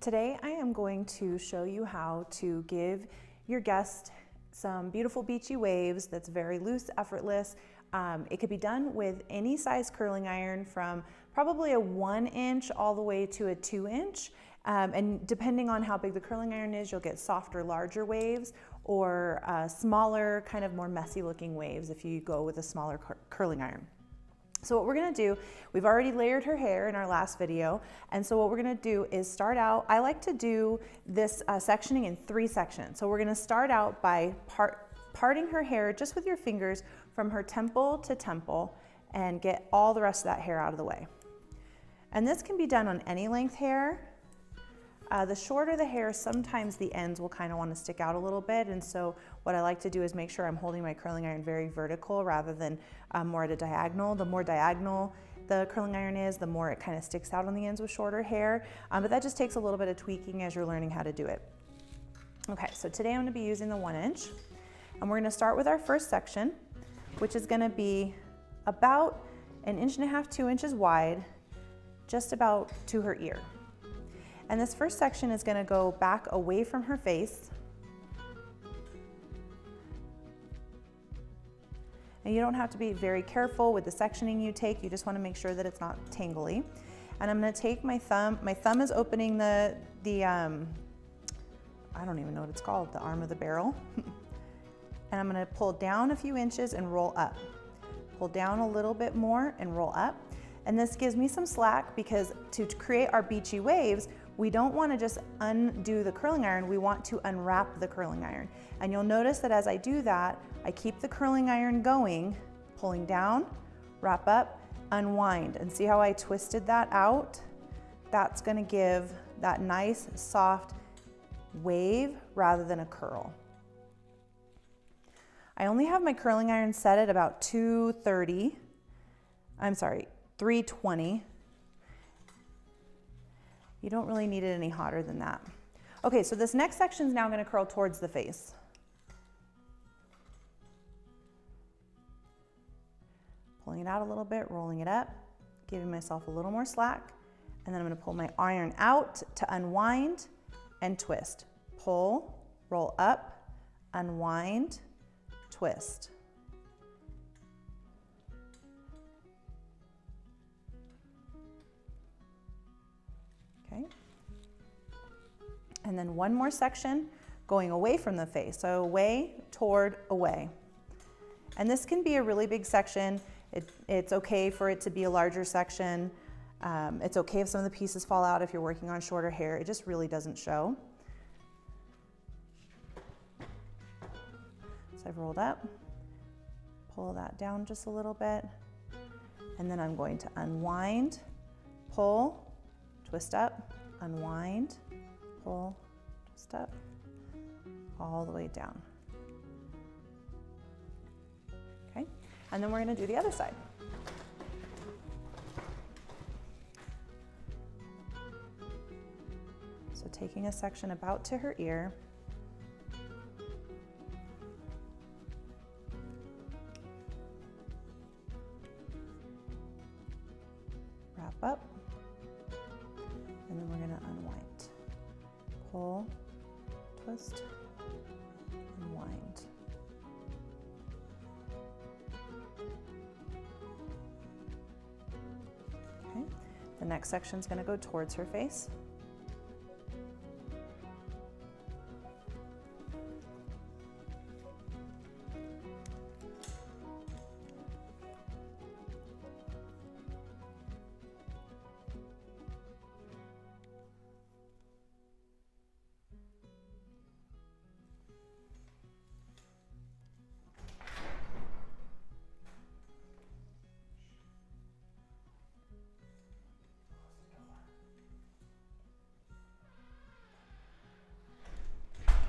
Today I am going to show you how to give your guest some beautiful beachy waves that's very loose, effortless. It could be done with any size curling iron from probably a 1 inch all the way to a 2 inch. And depending on how big the curling iron is, you'll get softer, larger waves or smaller, kind of more messy looking waves if you go with a smaller curling iron. So what we're gonna do, we've already layered her hair in our last video, and so what we're gonna do is start out, I like to do this sectioning in 3 sections. So we're gonna start out by parting her hair just with your fingers from her temple to temple and get all the rest of that hair out of the way. And this can be done on any length hair. The shorter the hair, sometimes the ends will kind of want to stick out a little bit, and so what I like to do is make sure I'm holding my curling iron very vertical rather than more at a diagonal. The more diagonal the curling iron is, the more it kind of sticks out on the ends with shorter hair, but that just takes a little bit of tweaking as you're learning how to do it. Okay, so today I'm going to be using the 1 inch, and we're going to start with our first section, which is going to be about 1.5 inches, 2 inches wide, just about to her ear. And this first section is going to go back away from her face. And you don't have to be very careful with the sectioning you take, you just want to make sure that it's not tangly. And I'm going to take my thumb is opening the I don't even know what it's called, the arm of the barrel. And I'm going to pull down a few inches and roll up. Pull down a little bit more and roll up. And this gives me some slack because to create our beachy waves, we don't want to just undo the curling iron, we want to unwrap the curling iron. And you'll notice that as I do that, I keep the curling iron going, pulling down, wrap up, unwind. And see how I twisted that out? That's going to give that nice, soft wave rather than a curl. I only have my curling iron set at about 320. You don't really need it any hotter than that. Okay, so this next section is now going to curl towards the face. Pulling it out a little bit, rolling it up, giving myself a little more slack, and then I'm going to pull my iron out to unwind and twist. Pull, roll up, unwind, twist. Okay. And then one more section going away from the face. So away, toward, away. And this can be a really big section. It's okay for it to be a larger section. It's okay if some of the pieces fall out if you're working on shorter hair. It just really doesn't show. So I've rolled up, pull that down just a little bit, and then I'm going to unwind, pull, twist up, unwind, pull, twist up, all the way down. Okay, and then we're going to do the other side. So taking a section about to her ear, wrap up, and then we're going to unwind. Pull, twist, unwind. Okay, the next section is going to go towards her face.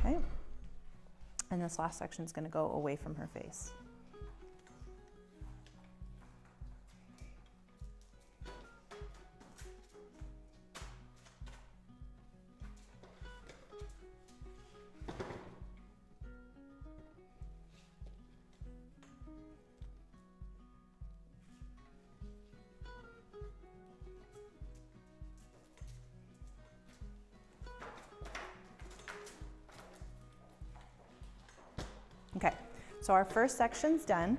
Okay, and this last section is going to go away from her face. Okay, so our first section's done.